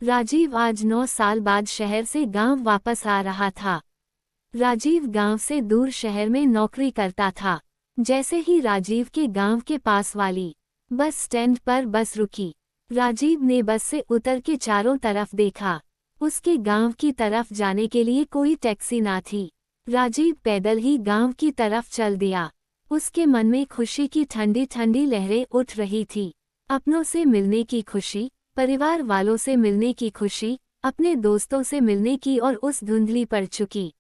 राजीव आज 9 साल बाद शहर से गांव वापस आ रहा था। राजीव गांव से दूर शहर में नौकरी करता था। जैसे ही राजीव के गांव के पास वाली बस स्टैंड पर बस रुकी, राजीव ने बस से उतर के चारों तरफ देखा। उसके गांव की तरफ जाने के लिए कोई टैक्सी ना थी। राजीव पैदल ही गांव की तरफ चल दिया। उसके मन में खुशी की ठंडी ठंडी लहरें उठ रही थी। अपनों से मिलने की खुशी, परिवार वालों से मिलने की खुशी, अपने दोस्तों से मिलने की और उस धुंधली पड़ चुकी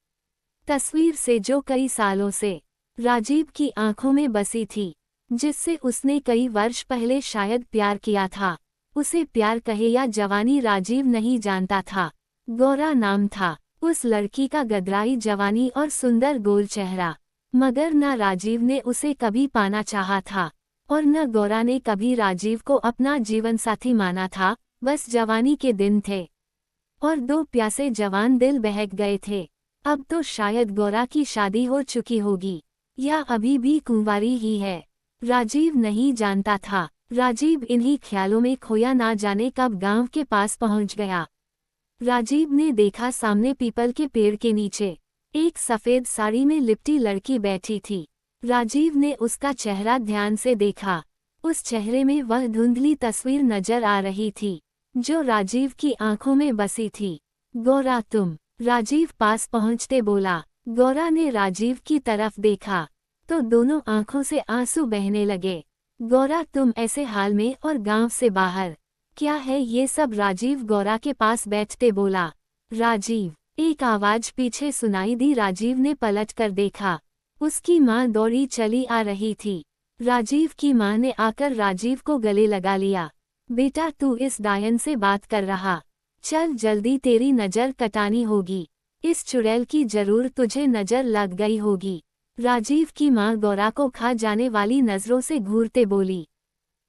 तस्वीर से जो कई सालों से राजीव की आंखों में बसी थी, जिससे उसने कई वर्ष पहले शायद प्यार किया था। उसे प्यार कहे या जवानी राजीव नहीं जानता था। गौरा नाम था उस लड़की का, गदराई जवानी और सुंदर गोल चेहरा। मगर न राजीव ने उसे कभी पाना चाहा था और न गौरा ने कभी राजीव को अपना जीवन साथी माना था। बस जवानी के दिन थे और दो प्यासे जवान दिल बहक गए थे। अब तो शायद गौरा की शादी हो चुकी होगी या अभी भी कुंवारी ही है। राजीव नहीं जानता था। राजीव इन्हीं ख्यालों में खोया ना जाने कब गांव के पास पहुंच गया। राजीव ने देखा सामने पीपल के पेड़ के नीचे एक सफेद साड़ी में लिपटी लड़की बैठी थी। राजीव ने उसका चेहरा ध्यान से देखा। उस चेहरे में वह धुंधली तस्वीर नजर आ रही थी जो राजीव की आंखों में बसी थी। गौरा तुम, राजीव पास पहुंचते बोला। गौरा ने राजीव की तरफ देखा तो दोनों आंखों से आंसू बहने लगे। गौरा तुम ऐसे हाल में और गांव से बाहर, क्या है ये सब? राजीव गौरा के पास बैठते बोला। राजीव, एक आवाज पीछे सुनाई दी। राजीव ने पलट कर देखा। उसकी माँ दौड़ी चली आ रही थी। राजीव की माँ ने आकर राजीव को गले लगा लिया। बेटा तू इस डायन से बात कर रहा? चल जल्दी, तेरी नज़र कटानी होगी। इस चुड़ैल की जरूर तुझे नज़र लग गई होगी। राजीव की माँ गौरा को खा जाने वाली नज़रों से घूरते बोली।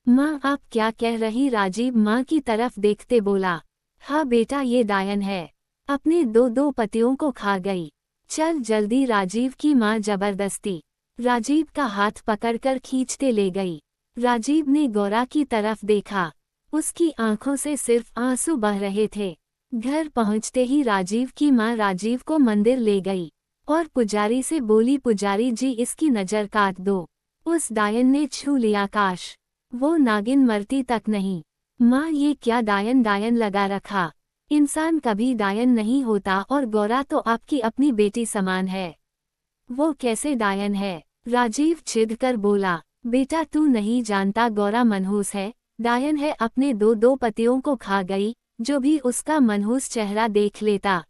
माँ आप क्या कह रही? राजीव माँ की तरफ देखते बोला। हाँ बेटा ये डायन है, अपने दो पतियों को खा गई। चल जल्दी। राजीव की माँ जबरदस्ती राजीव का हाथ पकड़कर खींचते ले गई। राजीव ने गौरा की तरफ देखा। उसकी आंखों से सिर्फ आंसू बह रहे थे। घर पहुंचते ही राजीव की माँ राजीव को मंदिर ले गई और पुजारी से बोली, पुजारी जी इसकी नज़र काट दो। उस डायन ने छू लिया, काश वो नागिन मरती तक नहीं। माँ ये क्या डायन डायन लगा रखा? इंसान कभी डायन नहीं होता और गौरा तो आपकी अपनी बेटी समान है। वो कैसे डायन है? राजीव चिढ़ कर बोला। बेटा तू नहीं जानता, गौरा मनहूस है, डायन है। अपने दो पतियों को खा गई। जो भी उसका मनहूस चेहरा देख लेता,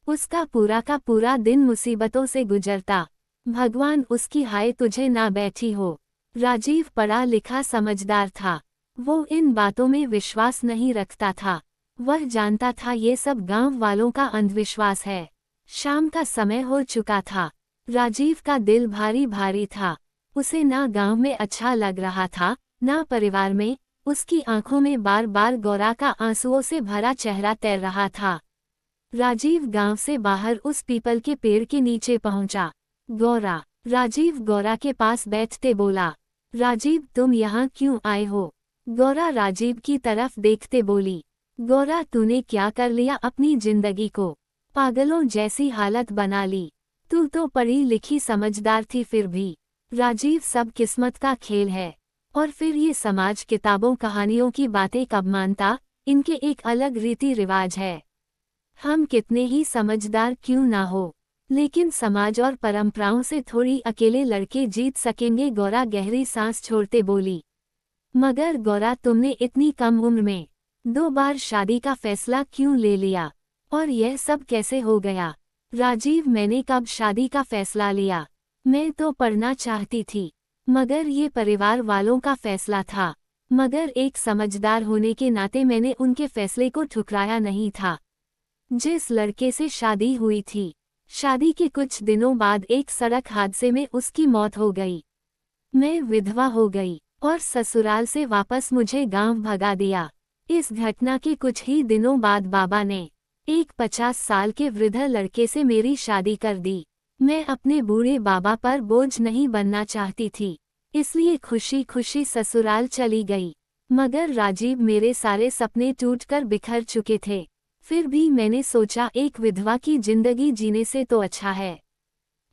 उसका पूरा का पूरा दिन मुसीबतों से गुजरता। भगवान उसकी हाय तुझे ना बैठी हो। राजीव पढ़ा लिखा समझदार था। वो इन बातों में विश्वास नहीं रखता था। वह जानता था ये सब गांव वालों का अंधविश्वास है। शाम का समय हो चुका था। राजीव का दिल भारी भारी था। उसे ना गांव में अच्छा लग रहा था, ना परिवार में। उसकी आंखों में बार बार गौरा का आंसुओं से भरा चेहरा तैर रहा था। राजीव गांव से बाहर उस पीपल के पेड़ के नीचे पहुंचा। गौरा, राजीव गौरा के पास बैठते बोला। राजीव तुम यहाँ क्यों आए हो? गौरा राजीव की तरफ देखते बोली। गौरा तूने क्या कर लिया अपनी जिंदगी को? पागलों जैसी हालत बना ली। तू तो पढ़ी लिखी समझदार थी फिर भी। राजीव सब किस्मत का खेल है। और फिर ये समाज किताबों कहानियों की बातें कब मानता? इनके एक अलग रीति रिवाज है। हम कितने ही समझदार क्यों ना हो, लेकिन समाज और परंपराओं से थोड़ी अकेले लड़के जीत सकेंगे। गौरा गहरी सांस छोड़ते बोली। मगर गौरा तुमने इतनी कम उम्र में 2 बार शादी का फैसला क्यों ले लिया? और यह सब कैसे हो गया? राजीव मैंने कब शादी का फैसला लिया? मैं तो पढ़ना चाहती थी, मगर ये परिवार वालों का फैसला था। मगर एक समझदार होने के नाते मैंने उनके फैसले को ठुकराया नहीं था। जिस लड़के से शादी हुई थी, शादी के कुछ दिनों बाद एक सड़क हादसे में उसकी मौत हो गई। मैं विधवा हो गई और ससुराल से वापस मुझे गांव भगा दिया। इस घटना के कुछ ही दिनों बाद बाबा ने एक 50 साल के वृद्ध लड़के से मेरी शादी कर दी। मैं अपने बूढ़े बाबा पर बोझ नहीं बनना चाहती थी, इसलिए खुशी खुशी ससुराल चली गई। मगर राजीव, मेरे सारे सपने टूटकर बिखर चुके थे। फिर भी मैंने सोचा एक विधवा की जिंदगी जीने से तो अच्छा है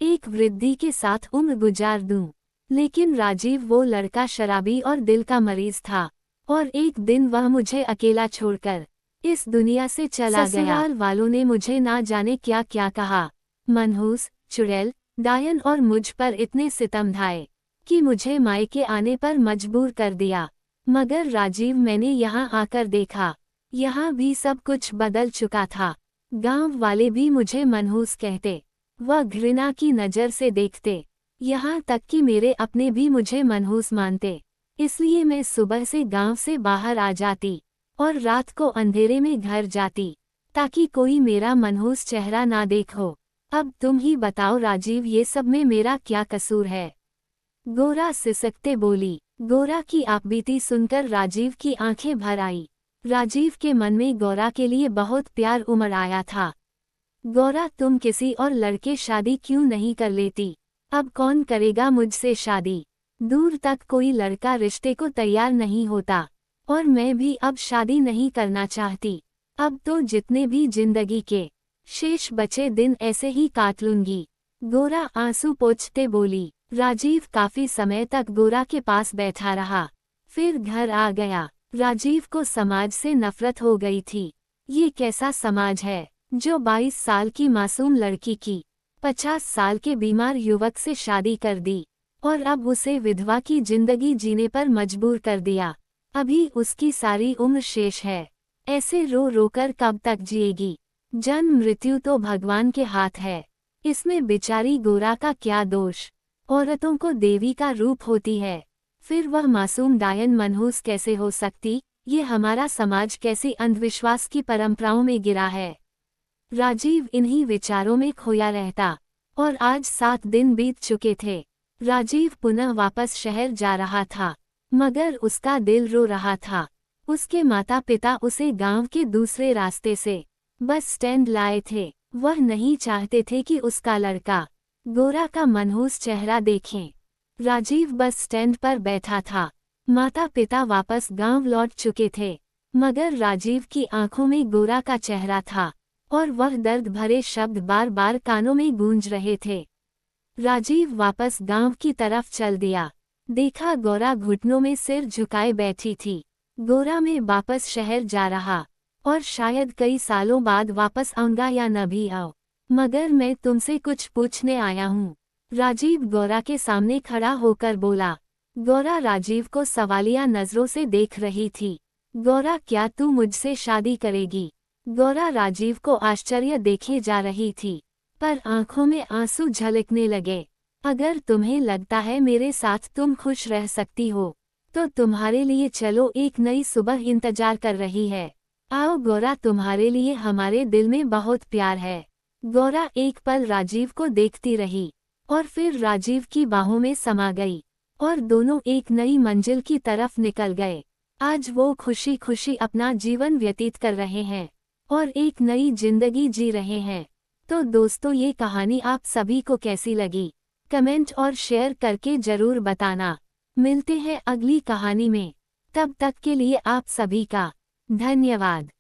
एक वृद्धि के साथ उम्र गुजार दूं। लेकिन राजीव वो लड़का शराबी और दिल का मरीज था, और एक दिन वह मुझे अकेला छोड़कर इस दुनिया से चला गया। ससुराल वालों ने मुझे ना जाने क्या क्या कहा, मनहूस, चुड़ैल, डायन, और मुझ पर इतने सितम ढाए कि मुझे मायके आने पर मजबूर कर दिया। मगर राजीव, मैंने यहाँ आकर देखा, यहाँ भी सब कुछ बदल चुका था। गांव वाले भी मुझे मनहूस कहते, वह घृणा की नज़र से देखते, यहाँ तक कि मेरे अपने भी मुझे मनहूस मानते। इसलिए मैं सुबह से गांव से बाहर आ जाती और रात को अंधेरे में घर जाती, ताकि कोई मेरा मनहूस चेहरा ना देखो। अब तुम ही बताओ राजीव, ये सब में मेरा क्या कसूर है? गोरा सिसकते बोली। गोरा की आपबीती सुनकर राजीव की आंखें भर आई। राजीव के मन में गौरा के लिए बहुत प्यार उमड़ आया था। गौरा, तुम किसी और लड़के शादी क्यों नहीं कर लेती? अब कौन करेगा मुझसे शादी? दूर तक कोई लड़का रिश्ते को तैयार नहीं होता, और मैं भी अब शादी नहीं करना चाहती। अब तो जितने भी जिंदगी के शेष बचे दिन ऐसे ही काट लूंगी। गोरा आंसू पोंछते बोली। राजीव काफी समय तक गोरा के पास बैठा रहा, फिर घर आ गया। राजीव को समाज से नफरत हो गई थी। ये कैसा समाज है जो 22 साल की मासूम लड़की की 50 साल के बीमार युवक से शादी कर दी, और अब उसे विधवा की जिंदगी जीने पर मजबूर कर दिया। अभी उसकी सारी उम्र शेष है, ऐसे रो रोकर कब तक जिएगी? जन्म मृत्यु तो भगवान के हाथ है, इसमें बेचारी गोरा का क्या दोष? औरतों को देवी का रूप होती है, फिर वह मासूम डायन मनहूस कैसे हो सकती? ये हमारा समाज कैसी अंधविश्वास की परंपराओं में गिरा है? राजीव इन्हीं विचारों में खोया रहता, और आज 7 दिन बीत चुके थे। राजीव पुनः वापस शहर जा रहा था, मगर उसका दिल रो रहा था। उसके माता पिता उसे गांव के दूसरे रास्ते से बस स्टैंड लाए थे। वह नहीं चाहते थे कि उसका लड़का गोरा का मनहूस चेहरा देखें। राजीव बस स्टैंड पर बैठा था। माता पिता वापस गांव लौट चुके थे, मगर राजीव की आंखों में गोरा का चेहरा था, और वह दर्द भरे शब्द बार बार कानों में गूंज रहे थे। राजीव वापस गांव की तरफ चल दिया। देखा, गौरा घुटनों में सिर झुकाए बैठी थी। गोरा मैं वापस शहर जा रहा, और शायद कई सालों बाद वापस आऊंगा या न भी आओ, मगर मैं तुमसे कुछ पूछने आया हूँ। राजीव गौरा के सामने खड़ा होकर बोला। गौरा राजीव को सवालिया नजरों से देख रही थी। गौरा, क्या तू मुझसे शादी करेगी? गौरा राजीव को आश्चर्य देखे जा रही थी, पर आंखों में आंसू झलकने लगे। अगर तुम्हें लगता है मेरे साथ तुम खुश रह सकती हो, तो तुम्हारे लिए चलो एक नई सुबह इंतजार कर रही है। आओ गौरा, तुम्हारे लिए हमारे दिल में बहुत प्यार है। गौरा एक पल राजीव को देखती रही, और फिर राजीव की बाहों में समा गई, और दोनों एक नई मंजिल की तरफ निकल गए। आज वो खुशी खुशी अपना जीवन व्यतीत कर रहे हैं, और एक नई जिंदगी जी रहे हैं। तो दोस्तों, ये कहानी आप सभी को कैसी लगी? कमेंट और शेयर करके जरूर बताना। मिलते हैं अगली कहानी में, तब तक के लिए आप सभी का धन्यवाद।